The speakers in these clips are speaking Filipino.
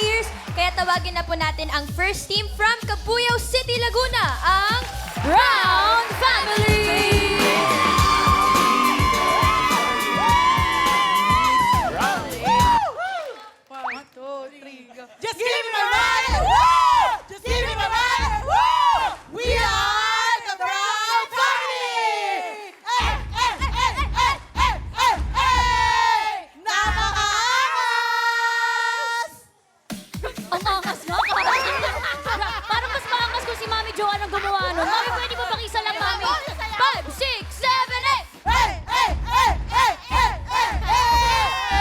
players. Kaya tawagin na po natin ang first team from Cabuyao City, Laguna, ang Brown Family! Just give me my money! Woo! Just give me my money! Woo! We are the Brown Family! Hey! Hey! Hey! Hey! Hey! Hey! Hey! Napakaangas! Ang angas nga. Parang mas maangas kung si Mami Joanne ang gumawa nun. Mami, pwede mo pakisa lang, Mami? 5, 6, 7, 8! Hey! Hey! Hey! Hey! Hey! Hey! Hey!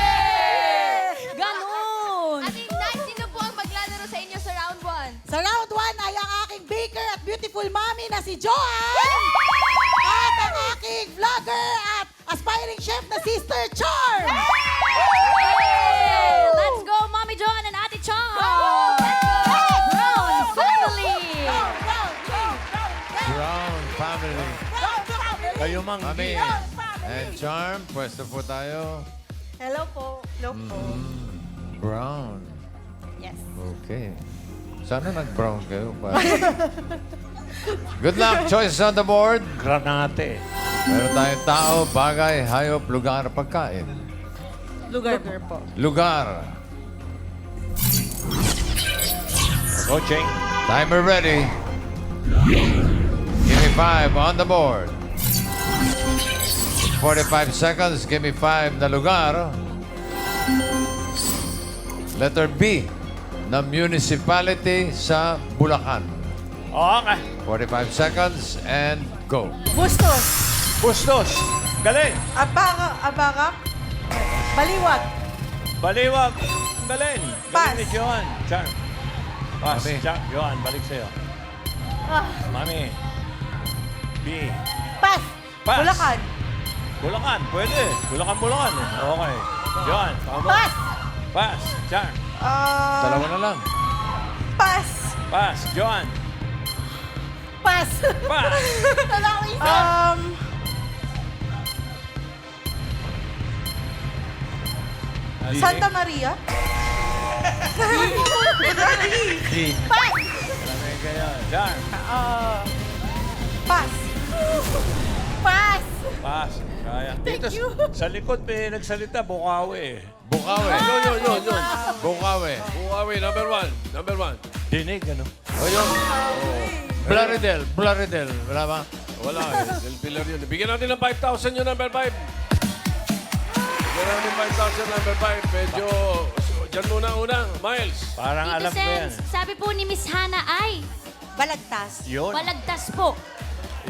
Ganon! Ate Inday, sino po ang maglalaro sa inyo sa round 1? Sa round 1 ay ang aking baker at beautiful mommy na si Joanne! At ang aking vlogger at aspiring chef na sister Char! Hey! Let's go, Mami Joanne and Ate Chong! Brown Family! Brown family. Kayo mang Mami and Charm, pwesto po tayo. Hello po. Hello po. Brown. Yes. Okay. Sana nag-brown kayo. Good luck. Choices on the board. granate. Meron tayong tao, bagay, hayop, lugar, pagkain. Lugar po. Lugar. Coaching. Timer ready. Give me 5 on the board. 45 seconds. Give me 5 na lugar. Letter B na municipality sa Bulacan. Okay. 45 seconds and go. Bustos. Bustos. Galing. Abaka. Baliwag. Baliwag. Galing. Pass. Galing ni Johan. Charm. Pass. Mami. Charm. Johan, balik sa'yo. Mami. B. Pas. Pass. Bulacan. Bulacan. Pwede. Bulacan. Okay. Johan. Pas. Pass. Charm. Dalawa na lang. Pas. Pass. Johan. Pas. Pass. Santa Maria. D. Pas. Malamig kayo. Charm. Pas. Pas. Pass. Kaya. Dito sa likod may nagsalita. Bukawi. Bukawi. Yun. Bukawi. Huawei, number one. Dinig, ano? O yun. Blaridel. Wala ba? Wala Del Pilar yun. Bigyan natin ng 5,000 yung number 5. Bigyan natin 5,000 number 5. Medyo, dyan muna unang. Miles. Parang Tito alam ko yan. Sens, sabi po ni Miss Hana ay Balagtas. Yun. balagtas po.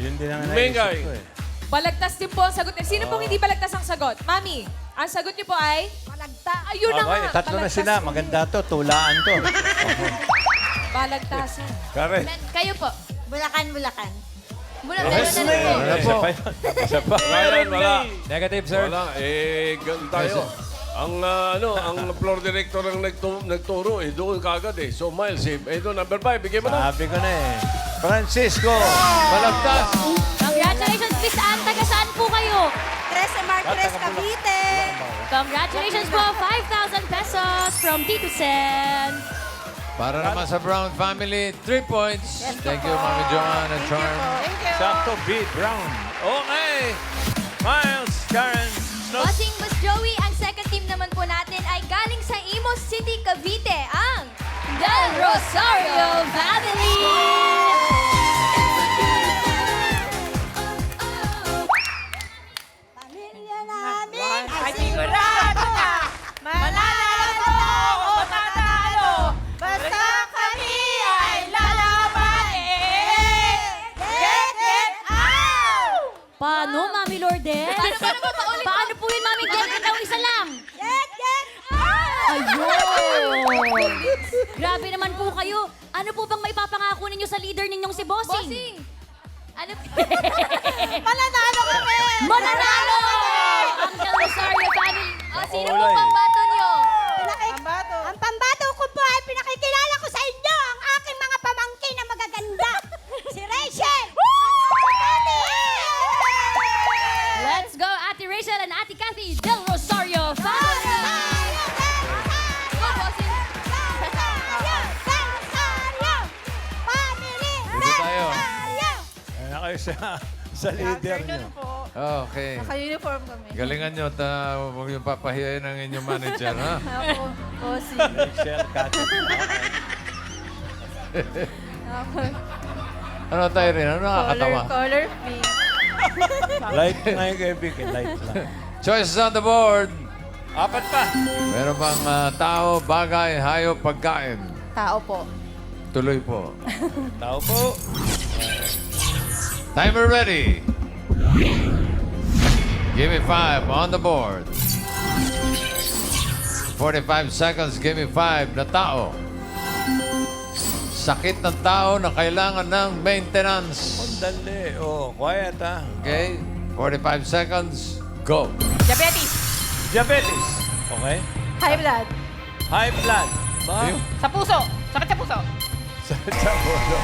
Yun din ang Mengay. naisip ko eh. Balagtas din po ang sagot. Sino pong hindi balagtas ang sagot? Mami, ang sagot niyo po ay? Balagtas. Ayun na nga. Okay, tatlo na balagtas sila. po. Maganda to. Tulaan to. Balagtasan. Karen. Kayo po. Bulacan. Mula Yes, dalawa na lang po. Wala Isa po. pa yun. Isa pa. Ryan, wala. Negative, sir. Wala. Ganun tayo. Ang floor director ang nagturo, doon kagad eh. So, Miles, ito, number 5, bigyan mo na. Sabi ko na eh. Francisco. Balagtas. Congratulations, Miss Ann. Taga saan po kayo? Tres Martres, Cavite. Congratulations po. 5,000 pesos from Tito Sen. Para naman sa Brown family, 3 points. Thank you, Mami Joanne and Charm. Sakto B. Brown. Okay. Miles. Karen. Snow. Bossing Boss Joey, ang second team naman po natin ay galing sa Imus City, Cavite, ang Del Rosario Family! Pamilya namin ay sigurado na. Mananalo o matatalo. Basta kami ay lalaban. Get out! Paano, Mami Lourdes? Paano po yun, Mami? Get daw isa lang. Get out! Ayun! Grabe naman po kayo. Ano po bang maipapangako ninyo sa leader ninyong si Bossing? Bossing! Ano? Mananalo kami! Mananalo! Ang Del Rosario Family. Sino po pang bato nyo? Ang pambato ko po ay pinakikilala ko sa inyo ang aking mga pamangkin na magaganda. Si Rachel! Let's go, Ate Rachel and Ate Kathy, Del Rosario Family! Go, Bossing! sa leader niyo. Okay. Naka-uniform kami. Galingan nyo at huwag yung papahiyain ng inyong manager, ha? Ako, bossy. Michelle Cat. Ako, Ano tayo rin? Ano nakakatawa? color pink. Light na yung kaibigan. Light lang. Choices on the board. Apat pa. Meron bang tao, bagay, hayop, pagkain? Tao po. Tuloy po. Tao po. Timer ready. Give me 5 on the board. 45 seconds, give me 5 na tao. Sakit ng tao na kailangan ng maintenance. Dali. Oh, quiet ha. Okay? 45 seconds, go. Diabetes. Diabetes. Okay. High blood. High blood. Ba? Ayun. Sa puso. Sakit sa puso. Sa puso.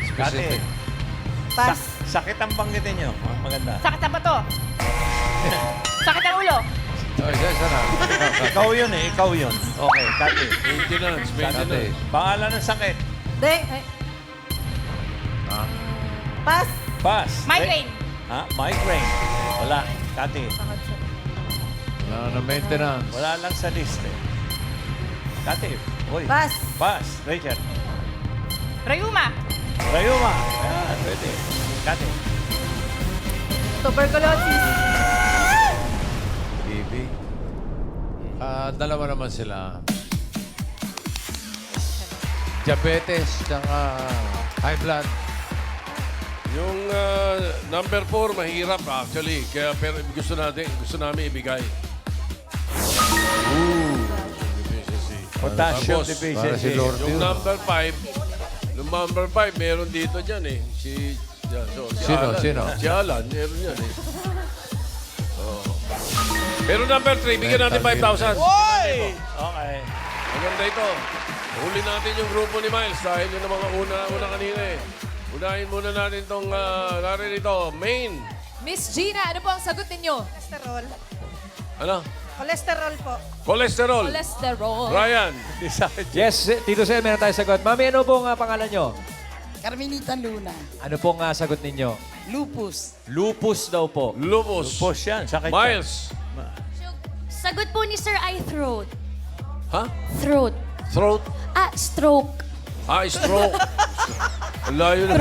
Specific. Pass. Sakit ang banggitin niyo. Maganda. Sakit sa bato. Sakit ang ulo. Oh, isa na. Ikaw yun eh. Ikaw yun. Okay, Kati. Maintenance, Dati. maintenance. Pangalan ng sakit. Di. Ay. Ah, Pass. Pass. Migraine. Ha? Migraine. Wala. Kati. wala na maintenance. Wala lang sa list eh. Kati. Uy. Pass. Pass. Rachel. Rayuma. Rayuma. Ayan, pwede. Kati. Tuberculosis. TB. Dalawa naman sila. Diabetes, tsaka high blood. Yung number 4, mahirap actually. Kaya pero gusto namin ibigay. Deficiency. Potassium Tapos, Para si deficiency. Lord Yung yun. number 5, meron dito dyan eh. Si Sino? Alan. Sino? Si Alan, meron yan eh. Oh. Pero number 3, bigyan natin 5,000. Oy! Okay. Maganda ito. Huli natin yung grupo ni Miles dahil yun ang mga una kanina eh. Unahin muna natin itong narito, main. Miss Gina, ano po ang sagot ninyo? Cholesterol. Ano? Cholesterol po. Cholesterol. Cholesterol. Ryan. Yes, Tito Sen, meron tayo sagot. Mami, ano pong pangalan nyo? Carmenita Luna. Ano pong sagot ninyo? Lupus. Lupus daw po. Lupus. Lupus yan. Sakit yan. Miles. Sagot po ni Sir ay throat. Ha? Throat. Throat. Stroke. Stroke. Layo na.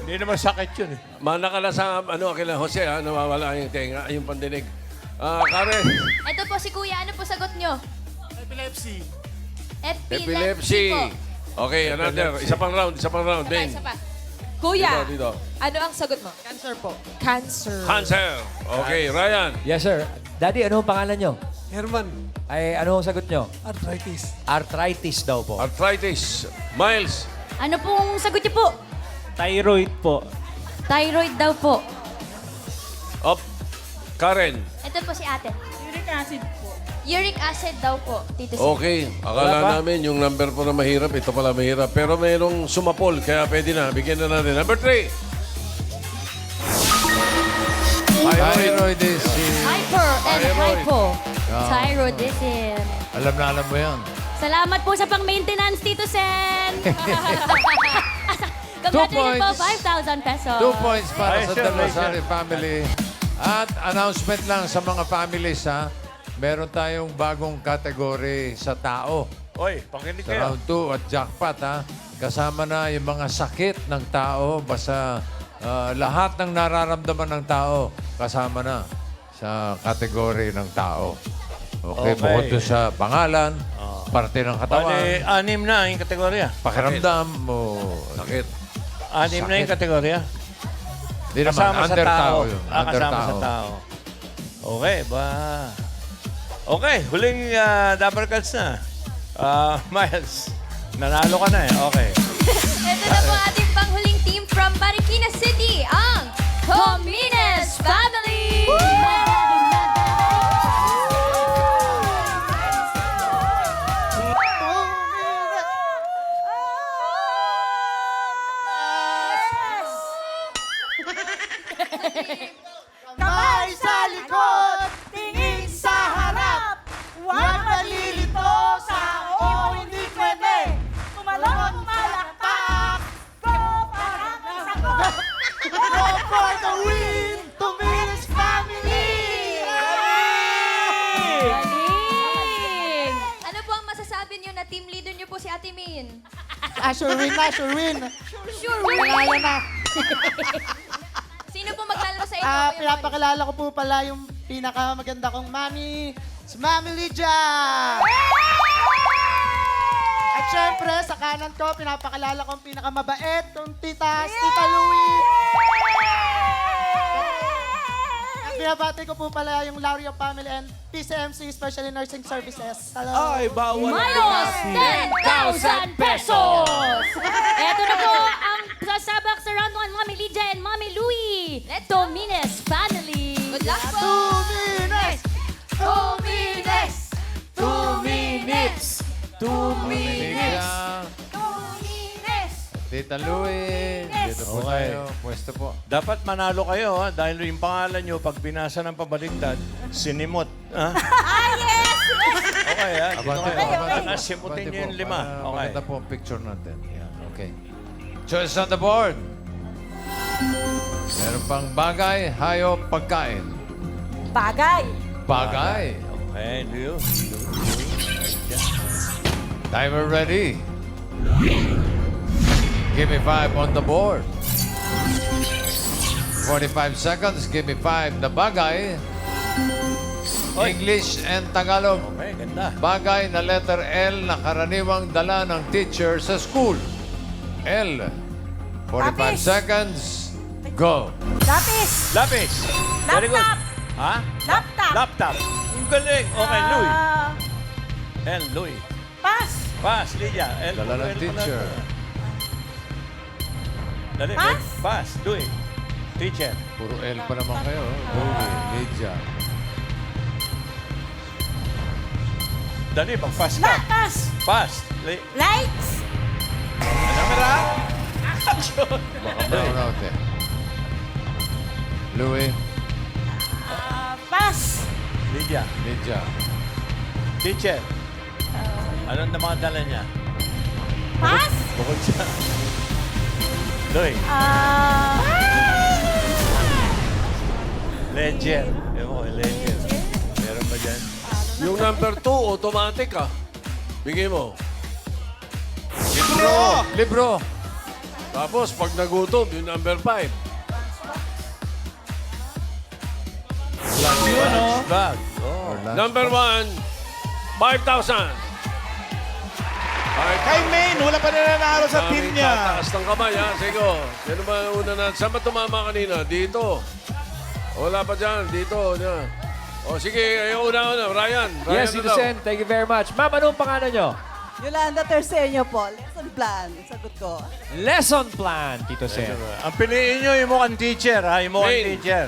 Hindi naman sakit yun eh. Mana ka na sa, kila Jose, nawawala yung tenga, yung pandinig. Karen. Ito po si Kuya. Ano po sagot nyo? Epilepsy. Epilepsy po. Okay, another. Isa pang round. Bing. Isa pa. Kuya, Dito. ano ang sagot mo? Cancer po. Cancer. Cancer. Okay, Ryan. Yes, sir. Daddy, ano ang pangalan nyo? Herman. Ay, ano ang sagot nyo? Arthritis. Arthritis daw po. Arthritis. Miles. Ano pong sagot niyo po? Thyroid po. Thyroid daw po. Up. Karen. Ito po si ate. Uric acid po. Uric acid daw po, Tito Sen. Okay. Akala namin yung number 4 na mahirap, ito pala mahirap. Pero mayroong sumapol, kaya pwede na. Bigyan na natin. Number 3. Thyroidism. Hyper and Thyroid. hypo. Ah. Thyroidism. Alam mo yan. Salamat po sa pang-maintenance, Tito Sen. Congratulations po, points. 5,000 pesos. 2 points para sa Ayos yun, Dalmasari family. At announcement lang sa mga families, ha? Meron tayong bagong kategory sa tao. Oy, pakinig Sa kayo. round 2 at jackpot, ha? Kasama na yung mga sakit ng tao. Basta lahat ng nararamdaman ng tao kasama na sa kategory ng tao. Okay, Okay. bukod doon sa pangalan, parte ng katawan, Bale, 6 na yung kategorya. pakiramdam mo. Sakit. 6 na yung kategorya. Di naman, Kasama sa under tao. yun. Under Kasama sa tao. Okay, ba? Okay, huling double cards na. Miles, nanalo ka na eh. Okay. Ito na po ang ating panghuling team from Marikina City, ang Comines Family! Kamay sa likod, tingin sa harap. Huwag malilito sa hindi pwede. Tumalong, malakpak. Go, parang sagot. Ate Min. Sure win na, sure win. Sure, Pangalan na. Sino po maglalaro sa inyo? Kuya Molly? Pinapakilala ko po pala yung pinakamaganda kong mami, si Mami Lydia! At syempre, sa kanan ko, pinapakilala ko ang pinakamabait kong tita, si Tita Louie! At binabati ko po pala yung Laurio family and PCMC, Specially Nursing Services. Hello! Ay, bawal. Minus 10,000 pesos! Eto na po ang sasabak sa round 1, Mami Lydia and Mami Louie. Domines family. Good luck po! 2 minutes! 2 minutes! 2 minutes! 2 minutes! Tita Louie, dito po Okay. tayo. Pwesto po. Dapat manalo kayo, ha? Dahil yung pangalan nyo, pag binasa ng pabaliktad, sinimot. Ha? yes! Okay, ha? Dito Abante, kayo. abante. Nasimutin Abante nyo yung po, 5. para Okay. Maganda po ang picture natin. Yan, okay. Choice on the board. Meron pang bagay, hayop, pagkain. Bagay. Bagay. Okay, Leo. Timer ready. Give me 5 on the board. 45 seconds. Give me 5 na bagay. English and Tagalog. Okay, ganda. Bagay na letter L na karaniwang dala ng teacher sa school. L. 45 Lapis. seconds. Go. Lapis. Lapis. Very good. Laptop. Ha? Laptop. Laptop. Ang galing. Okay, Louie. L, Louie. Pass. Pass, Lydia. L, Dala ng L, teacher. Dali, Pass. Pass, Louie. Teacher. Puro L pa naman kayo. Louie, Lydia. Dali, pag-pass ka. Pass. Pass. Lights. Ano mera? Baka brown out eh. Louie, Pass. Lydia. Lydia. Teacher. Anong na mga dala niya? Pass. Bukod siya. Louie. Legend. Ewan ko, legend. Meron ba dyan? Yung number 2, automatic ah. Bigay mo. Libro. Tapos, pag nagutom, yung number 5. Bag. Or lunch. Number 1, 5,000. Kay Maine, wala pa nananalo sa team niya. Tataas ng kamay, ha? Sige. Sino ba ang una na? Saan ba tumama kanina? Dito. Wala pa dyan. Dito. Yan. O, sige. Ayaw una. Ryan. Yes, na Tito daw. Sen. Thank you very much. Ma'am, anong pangalan nyo? Yolanda Terceño po. Lesson plan. Sagot ko. Lesson plan, Tito Sen. Ang piliin nyo yung mukhang teacher, ha? Yung mukhang Maine. teacher.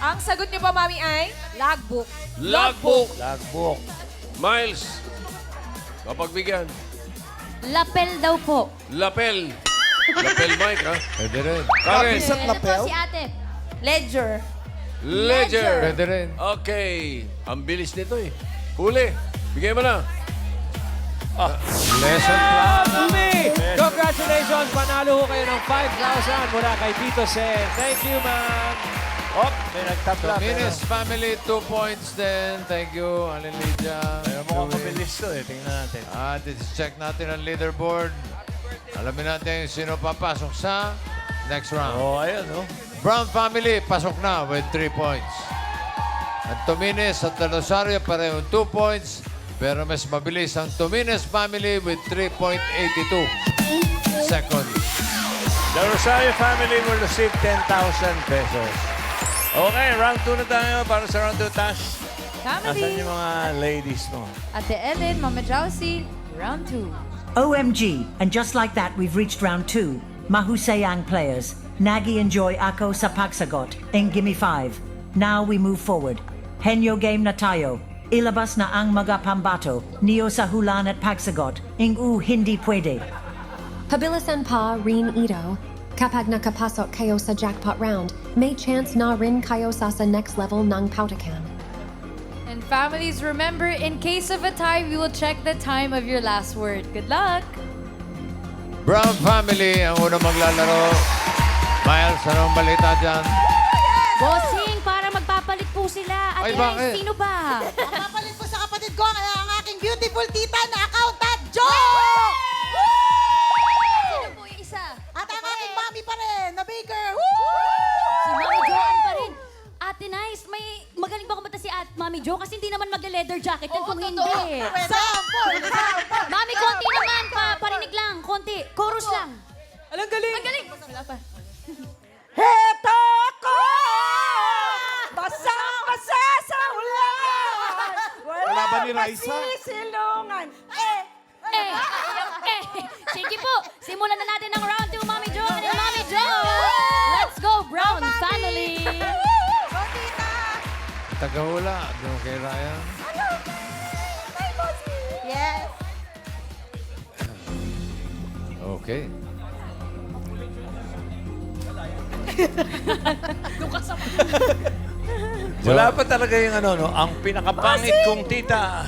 Ang sagot niyo po, Mami, ay logbook. Logbook. Logbook. Miles. Kapagbigyan. Lapel daw po. Lapel. Lapel mic, ha? Pwede rin. Karen. Lapis at Ano po lapel? si ate? Ledger. Ledger. Pwede rin. Okay. Ang bilis nito eh. Huli. Bigay mo na. Lesson plan. Umi! Congratulations! Panalo ho kayo ng 5,000 mula kay Tito Sen. Thank you, ma'am. Oh, may nagtabla. Dominus family, 2 points din. Thank you, Alin Lydia. Pero mukhang mabilis to eh. Tingnan natin. At check natin ang leaderboard. Alamin natin sino papasok sa next round. Oh, ayan, oh. Brown family, pasok na with 3 points. Ang Tumines at Rosario parehong 2 points. Pero mas mabilis ang Tumines family with 3.82 seconds. The Rosario family will receive 10,000 pesos. Okay, round 2 na tayo para sa round 2. Tash, nasan yung mga ladies mo? Ate Ellen, Mama Jousy, round 2. OMG, and just like that, we've reached round 2. Mahusayang players. Nagi enjoy ako sa pagsagot. And gimme 5. Now we move forward. Henyo game na tayo. Ilabas na ang mga pambato. Neo sa hulan at pagsagot. Ingu hindi pwede. Pabilisan pa rin ito. Kapag nakapasok kayo sa jackpot round, may chance na rin kayo sa next level ng Pautakan. And families, remember, in case of a tie, we will check the time of your last word. Good luck! Brown family ang unang maglalaro. Miles, anong balita dyan? Bossing, para magpapalit po sila. Ate Ay, bakit? Sino ba? Papalit po sa kapatid ko ang aking beautiful tita na accountant, Joy! Mami Jo kasi hindi naman magle-leather jacket yan kung hindi. Sample! Sample! Mami, konti naman. Parinig lang. Konti. Chorus lang. Alang galing. Ang galing. Heto ako! Basa-basa sa ulan! Wala ba ni Raisa? Sisilungan! Sige po. Simulan na natin ang round 2, Mami Jo and Mami Jo. Let's go, Brown family. Tagahula. Doon kay Ryan. Yes! Okay. Wala pa talaga yung ano, no? Ang pinakapangit kong tita.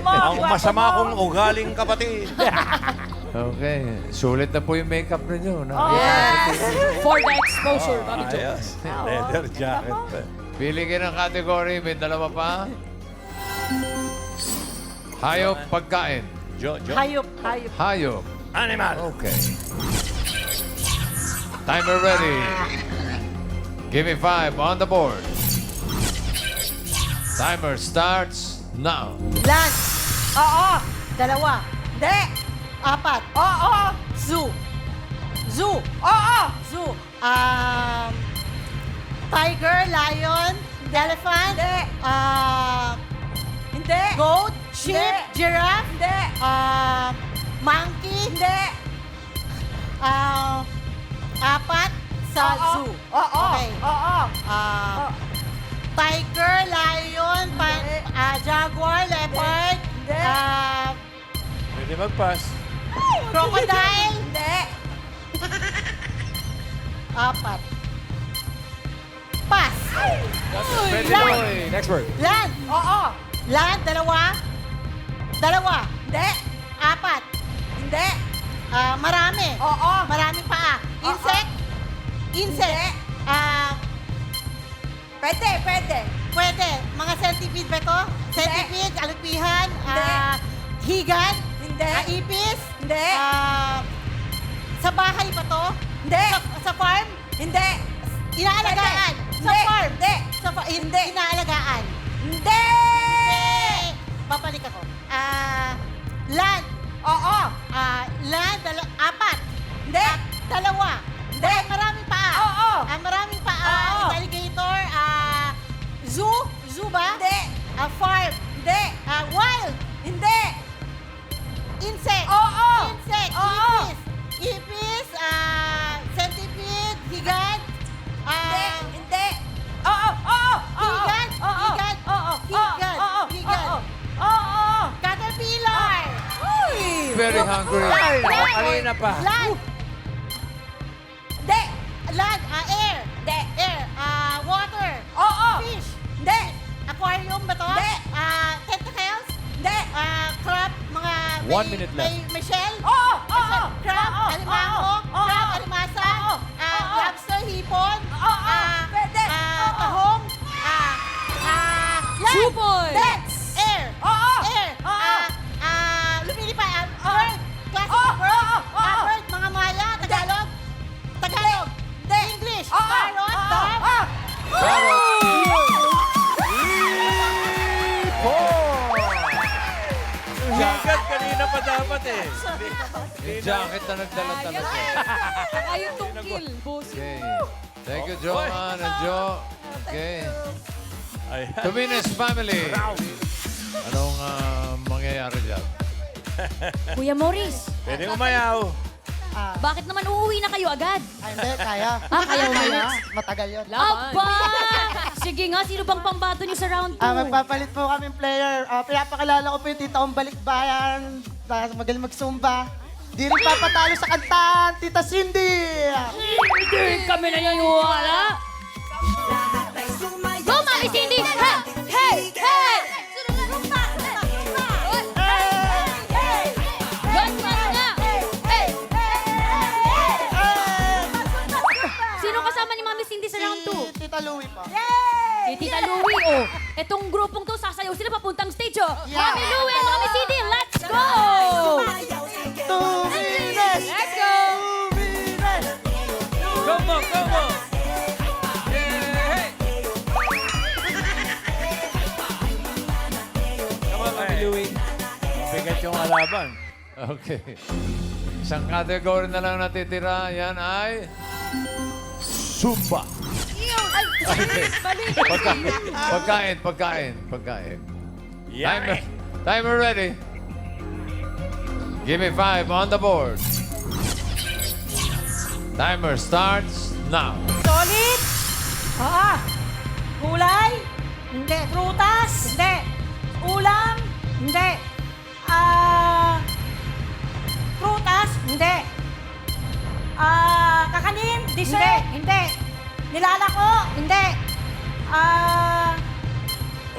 Ang masama kong ugaling kapatid. Okay. Sulit na po yung makeup ninyo. For the exposure, Mami Jo. Ayos. Leather jacket pa. Pili kayo ng category. May dalawa pa. Hayop, pagkain. Jo. Hayop, hayop. Hayop. Animal. Okay. Timer ready. Give me 5 on the board. Timer starts now. Land. Oo. Dalawa. Hindi. Apat. Oo. Zoo. Zoo. Oo. Zoo. Tiger, lion, elephant. Hindi. Hindi. Goat, sheep, giraffe. Hindi. Monkey. Hindi. Apat sa zoo. Oo. Okay. Oo. Tiger, lion, jaguar, leopard. Hindi. Pwede mag-pass. Crocodile. Hindi. Apat. Pass. Pwede Land. boy. Next word. Land. Oo. Land, dalawa. Dalawa. Hindi. Apat. Hindi. Marami. Oo. Maraming paa. Insect. Insect. Pwede. Mga centipede ba ito? Centipede, alugpihan, higan, ipis. Hindi. Sa bahay ba to? Hindi. Sa farm? Hindi. Inaalagaan. Sa farm? Hindi. Hindi. Inaalagaan. Hindi. Babalik ako. Land. Oo. Land, apat. Hindi. Dalawa. Hindi. Maraming paa. Oo. Maraming paa. Alligator. Zoo. Zoo ba? Hindi. Farm. Hindi. Wild. Hindi. Insect. Oo. Insect. Oo. Ipis. Centipede. Higan. Hindi. Oo. Higan. Higan. Higan. Caterpillar. Very hungry. Kanina pa. Land. Hindi. Land. Air. Hindi. Air. Water. Oo. Fish. Hindi. Aquarium ba to? Hindi. Tentacles. Hindi. Crab. Mga 1 minute left. May shell. Oo. Crab. Alimango. Crab. Alimasa. Lobster. Hipon. Pwede. Tahong. Land. Supoy. Hindi. Air. Air. Lumilipad. Bird. Classic bird. Bird. Mga Maya. Tagalog. English. Parrot. Dog. Jacket kanina pa dapat eh. Yung jacket na nagdala talaga. Ayun tungkil, boss. Okay. Thank you, Joanne and Jo. Okay. Ayan. Tumines family. Anong mangyayari dyan? Kuya Maurice, Pwede umayaw. bakit naman uuwi na kayo agad? Hindi, kaya. Kaya umalis? Matagal yun. Aba! Sige nga, sino bang pambato niyo sa round 2? Magpapalit po kaming player. Pinapakilala ko po yung tita kong balikbayan. Magaling mag-zumba. Di rin papatalo sa kantahan, Tita Cindy! Hindi kami naniniwala. Go, Mami Cindy! Hey! Ganyan nga! Sino kasama ni Mami Cindy sa round 2? Tita Louie po. Si Tita Louie, oh. Etong grupong to, sasayaw sila papuntang stage, oh. Mami Louie and Mami Cindy, let's go! Tumines! Let's go! Tumines! Come on. Mabigat yung kalaban. Okay. Isang category na lang natitira. Yan ay... Zumba. Pagkain. Yummy. Timer ready. Give me 5 on the board. Timer starts now. Solid? Oo. Gulay? Hindi. Prutas? Hindi. Ulam? Hindi. Prutas? Hindi. Kakanin? Dessert? Hindi. Nilalako? Hindi.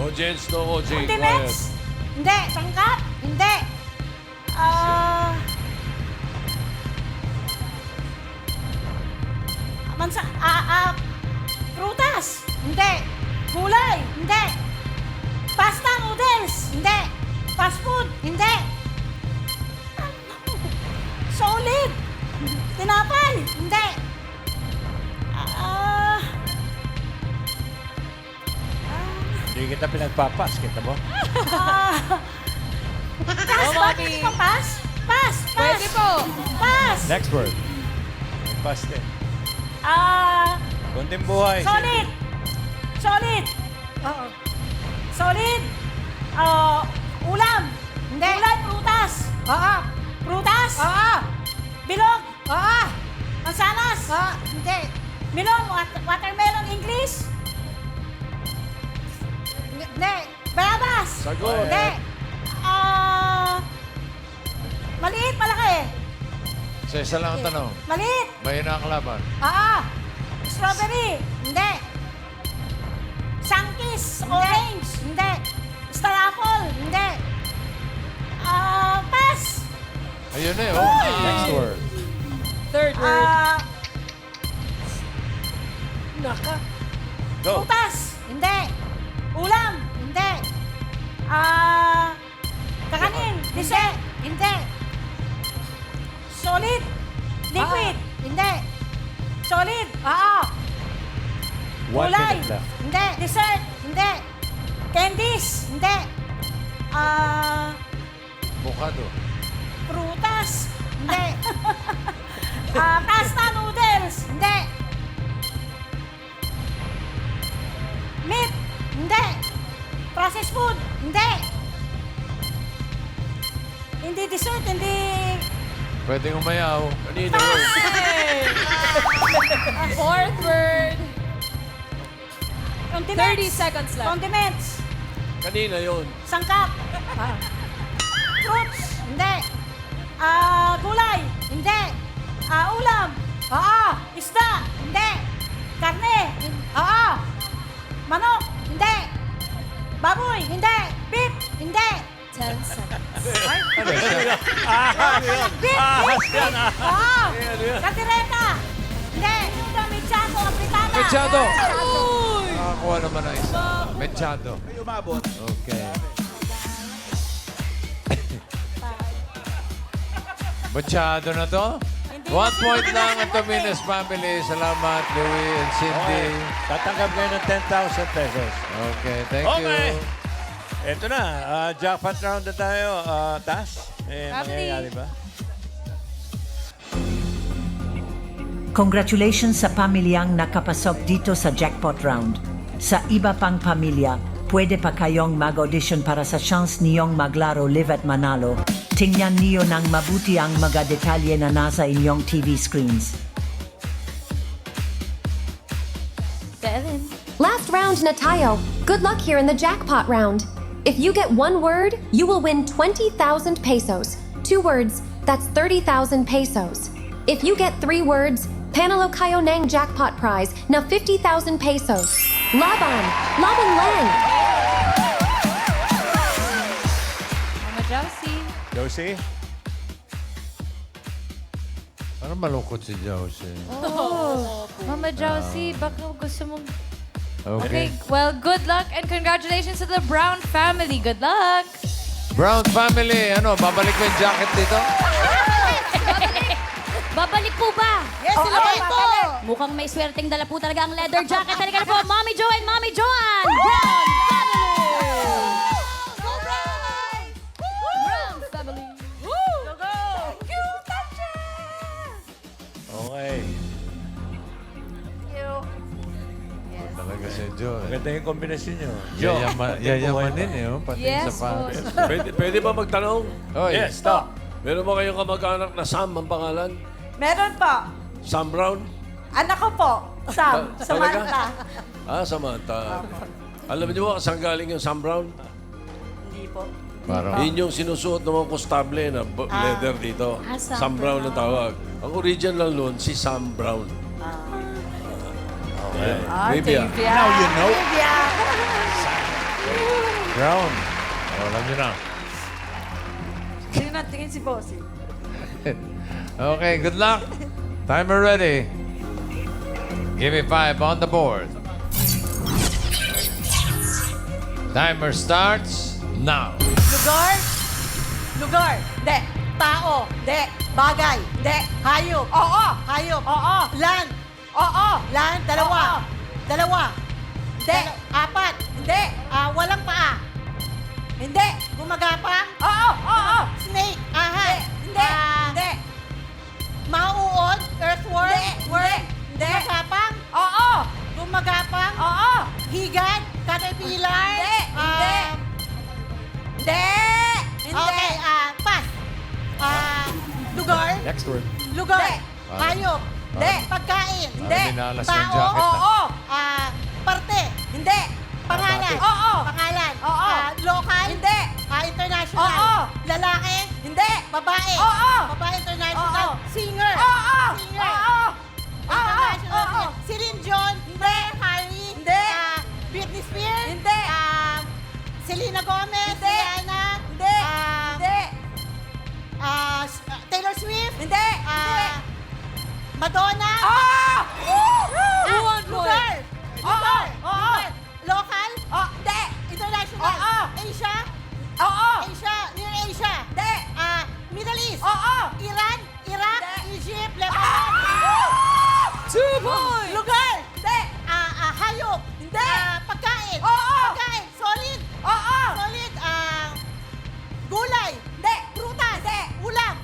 Audience, no OJ. Quiet. Condiments? Hindi. Sangkap? Hindi. Prutas? Hindi. Gulay? Hindi. Pasta noodles? Hindi. Fast food? Hindi. Solid? Tinapay? Hindi. Hindi kita pinagpapas, kita mo? Pass ba? Mami. Pass? Pass? Pwede po. Pass? Next word. Pass din. Ah... Kunting buhay. Solid! Solid! Oo. Solid! Ulam! Hindi. Gulay, prutas! Oo. Prutas? Oo. Bilog? Oo. Mansanas? Oo. Hindi. Melon, watermelon, English? Hindi. Bayabas? Sagot. Hindi. Maliit, malaki? Isa lang ang tanong. Maliit? Mahina ang kalaban. Oo. Strawberry? Hindi. Sunkist? Orange? Hindi. Star apple? Hindi. Pass. Ayun na yun. Next word. Third word. Go. Prutas? Hindi. Ulam? Hindi. Kakanin? Dessert? Hindi. Solid? Liquid? Hindi. Solid? Oo. 1 Gulay? minute left. Hindi. Dessert? Hindi. Candies? Hindi. Bukado. Prutas? Hindi. Pasta noodles? Hindi. Meat? Hindi. Processed food? Hindi. Hindi dessert, hindi... Pwedeng umayaw. Kanina word. Fourth word. Condiments. 30 seconds left. Condiments. Kanina yun. Sangkap. Fruits. Hindi. Gulay. Hindi. Ulam. Oo. Isda. Hindi. Karne. Oo. Manok. Hindi. Baboy. Hindi. Beef. Hindi. 10 seconds. Beef. Oo. Katireta. Hindi. Ito, mechado. Apritada. Mechado! Nakakuha naman ang isa. Mechado. May umabot. Okay. Mechado na to? 1 point lang ang Tominas family. Salamat, Louie and Cindy. Tatanggap kayo ng 10,000 pesos. Okay, thank Okay. you. Ito na. Jackpot round na tayo. Tas? Mangyayari ba? Congratulations sa pamilyang nakapasok dito sa jackpot round. Sa iba pang pamilya, pwede pa kayong mag-audition para sa chance niyong maglaro live at manalo. Tingnan niyo ng mabuti ang mga detalye na nasa inyong TV screens. 7. Last round na tayo. Good luck here in the jackpot round. If you get one word, you will win 20,000 pesos. 2 words, that's 30,000 pesos. If you get 3 words, panalo kayo ng jackpot prize na 50,000 pesos. Laban! Laban lang! Mama Josie. Josie? Parang malungkot si Josie. Mama Josie, baka gusto mong... Okay. Well, good luck and congratulations to the Brown family. Good luck! Brown family, babalik mo yung jacket dito? Babalik po ba? Yes, sila po. Mukhang may swerteng dala po talaga ang leather jacket. Halika na po, Mommy Jo and Mommy Joanne! Brown Family! Go, Brown! Brown Maganda yung kombinasyon nyo. Jo, Yayamanin eh, oh, pati Yes, sa boss. Pwede ba magtanong? Oy, yes, stop. Meron ba kayong kamag-anak na Sam ang pangalan? Meron po. Sam Brown? Anak ko po. Sam. Talaga? Samantha. Samantha. Alam niyo ba saan galing yung Sam Brown? Hindi po. parang, Yun yung sinusuot ng mga kostable na leather dito. Sam Brown ang tawag. Ang original nun, si Sam Brown. Okay. Trivia. Now you know. Trivia. Brown. Oh, alam niyo na. Sino na tingin si Bossy? Okay, good luck. Timer ready. Give me 5 on the board. Timer starts now. Lugar? Lugar. De. Tao. De. Bagay. De. Hayop. Oo. Hayop. Oo. Land. Oo. Land. Dalawa. Dalawa. De. Apat. Hindi. Walang paa. Hindi. Gumagapang. Oo. Oo. Snake. Ahas. Hindi. Hindi. Mauod. Earthworm. Worm. Hindi. Gumagapang. Oo. Gumagapang. Oo. Higad. Caterpillar. Hindi. Hindi. Hindi. Okay, pass. Lugar. Next word. Lugar. Hayop. Hindi. Pagkain. Hindi. minalas yung Tao. jacket, Oo. Parte. Hindi. Pangalan. Bakit? Oo. Pangalan. Oo. Local. Hindi. International. Oo. Lalaki. Hindi. Babae. Oo. Babae international. Singer. Oo. Singer. Oo. International. Oo. Celine Dion. Hindi. Harry. Hindi. Britney Spears. Hindi. Selena Gomez. Hindi. Rihanna. Hindi. Hindi. Taylor Swift. Hindi. Madonna. Lugar. Lugar. Oo. Local. Hindi. International. Asia. Asia. Near Asia. Hindi. Middle East. Iran. Iraq. Egypt. Lebanon. 2 points! Lugar. Hindi. Hayop. Hindi. Pagkain. Pagkain. Solid. Solid. Gulay. Hindi. Prutas. Hindi. Ulam.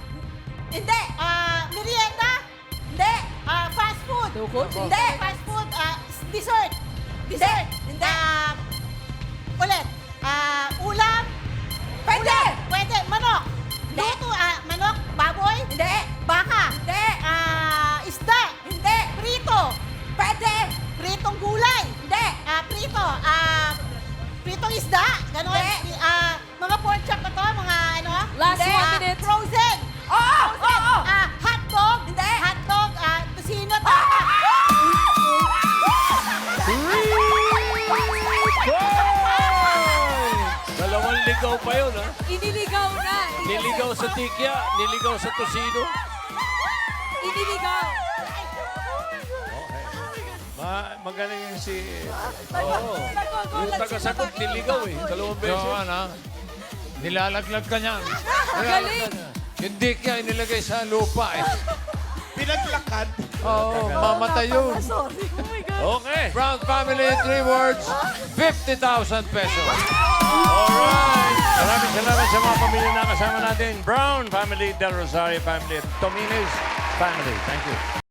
Hindi. Merienda. Hindi. Fast food. Hindi. Fast food. Dessert. Dessert. Hindi. Ulit. Ulam. Pwede. Pwede. Manok. Luto. Manok. Baboy. Hindi. Baka. Hindi. Isda. Hindi. Prito. Pwede. Pritong gulay. Hindi. Prito. Pritong isda. Ganon. Mga pork chop na to. Mga ano. Last Hindi. 1 minute. Frozen. Frozen. Hotdog. Hindi. Hotdog. Tocino. Dalawang ligaw pa yun, ha? Iniligaw na. Niligaw sa tikya, niligaw sa tosino. Iniligaw. Magaling yung si... Oo. Yung tagasagot, niligaw eh. Dalawang beses. Joan, ha? Nilalaglag ka niyan. Galing. Yung dikya inilagay sa lupa eh. Pinaglakad. Oo, mamatay yun. Okay. Brown family, 3 words, 50,000 pesos. Alright. Maraming salamat sa mga pamilya na kasama natin. Brown family, Del Rosario family, at Tomines family. Thank you.